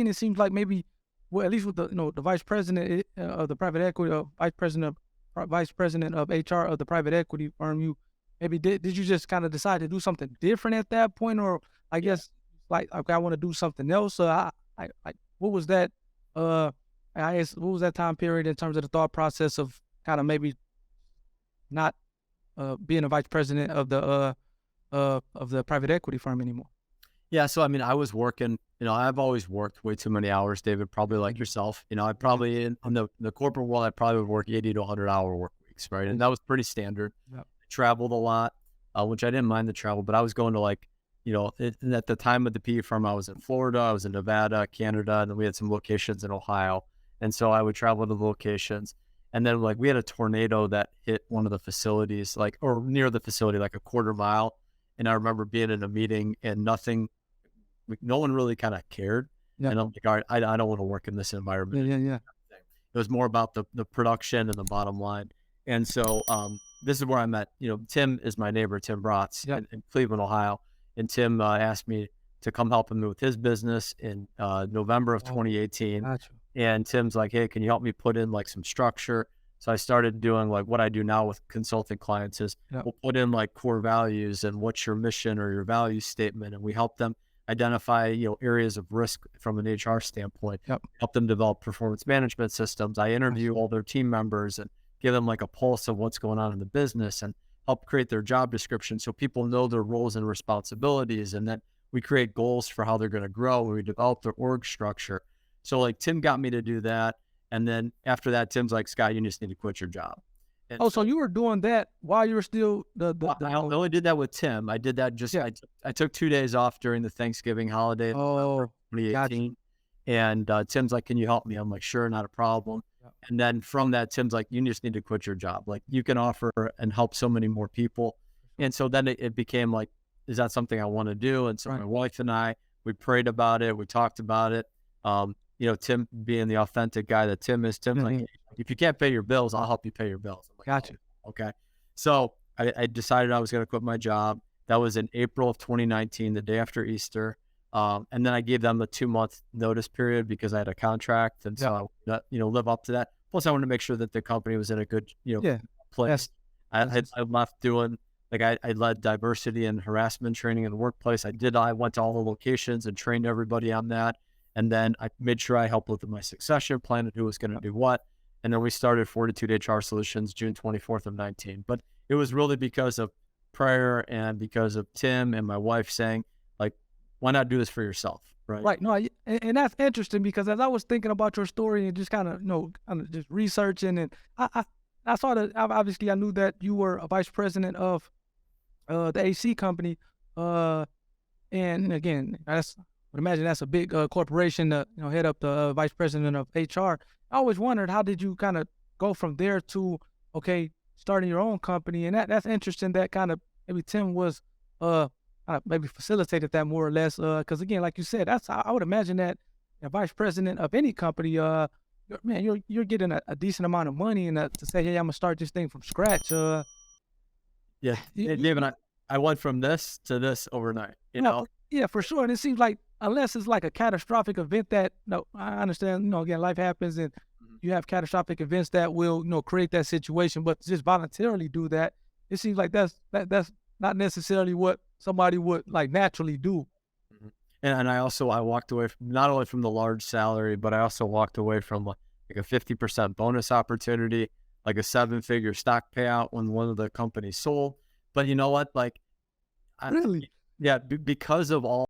seeing, it seems like maybe, well, at least with the the vice president of the private equity, vice president of HR of the private equity firm, you maybe did you just kind of decide to do something different at that point, or I Yeah. guess like okay, I want to do something else. So I like what was that? Uh, I guess what was that time period in terms of the thought process of kind of maybe not being a vice president of the private equity firm anymore? Yeah, so I mean, I was working, I've always worked way too many hours, David, probably like Mhm. yourself. I Yeah. probably in the corporate world, I probably would work 80 to 100-hour work weeks, right? And Yes. that was pretty standard. Yep. I traveled a lot, which I didn't mind the travel, but I was going to like, and at the time of the PE firm, I was in Florida, I was in Nevada, Canada, and then we had some locations in Ohio. And so I would travel to the locations. And then like we had a tornado that hit one of the facilities, like, or near the facility, like a quarter mile. And I remember being in a meeting and no one really kind of cared. Yep. And I'm like, all right, I don't want to work in this Yeah. environment. Yeah. Yeah. It was more about the production and the bottom line. And so this is where I met, Tim is my neighbor, Tim Bratz Yep. in Cleveland, Ohio. And Tim asked me to come help him with his business in November of Oh, 2018. gotcha. And Tim's like, hey, can you help me put in like some structure? So I started doing like what I do now with consulting clients is Yep. we'll put in like core values and what's your mission or your value statement. And we help them identify, areas of risk from an HR standpoint, Yep. help them develop performance management systems. I interview all their team members and give them like a pulse of what's going on in the business and help create their job description so people know their roles and responsibilities. And then we create goals for how they're going to grow and we develop their org structure. So like Tim got me to do that. And then after that, Tim's like, Scott, you just need to quit your job. And Oh, so so you were doing that while you were still I only did that with Tim. I did that just yeah. I took 2 days off during the Thanksgiving holiday in November Oh, gotcha. 2018, and, Tim's like, "Can you help me?" I'm like, "Sure, not a problem." Yep. And then from that, Tim's like, "You just need to quit your job. Like, you can offer and help so many more people." And so then it became like, "Is that something I wanna do?" And so Right. my wife and I, we prayed about it, we talked about it. Tim being the authentic guy that Tim is, Tim's Yeah. like, Yeah. "Hey, if you can't pay your bills, I'll help you pay your bills." I'm like, "Oh, Gotcha. okay." So I decided I was going to quit my job. That was in April of 2019, the day after Easter. And then I gave them a 2-month notice period because I had a contract. And Yep. so I, live up to that. Plus I wanted to make sure that the company was in a good, Yeah. place. That's that's I left doing like, I led diversity and harassment training in the workplace. I went to all the locations and trained everybody on that. And then I made sure I helped with my succession plan and who was going to do what. And then we started Fortitude HR Solutions June 24th of 19. But it was really because of prayer and because of Tim and my wife saying, like, why not do this for yourself? Right. right. No, and that's interesting because as I was thinking about your story and just kind of kind of just researching, and I saw that obviously I knew that you were a vice president of the AC company. Uh, and again, that's I would imagine that's a big corporation to head up the vice president of HR. I always wondered, how did you kind of go from there to okay starting your own company, and that's interesting. That kind of maybe Tim was maybe facilitated that more or less because again, like you said, that's I would imagine that a vice president of any company, man, you're getting a decent amount of money, and to say, hey, I'm gonna start this thing from scratch. Yeah. You, And you, Dave and I went from this to this overnight, No, yeah, for sure. And it seems like unless it's like a catastrophic event that no, I understand, again, life happens and Mhm. you have catastrophic events that will, create that situation, but to just voluntarily do that, it seems like that's not necessarily what somebody would like naturally do. Mhm. And I walked away from not only from the large salary, but I also walked away from like a 50% bonus opportunity, like a 7-figure stock payout when one of the companies sold. But you know what? Like, I, Really? yeah, because of all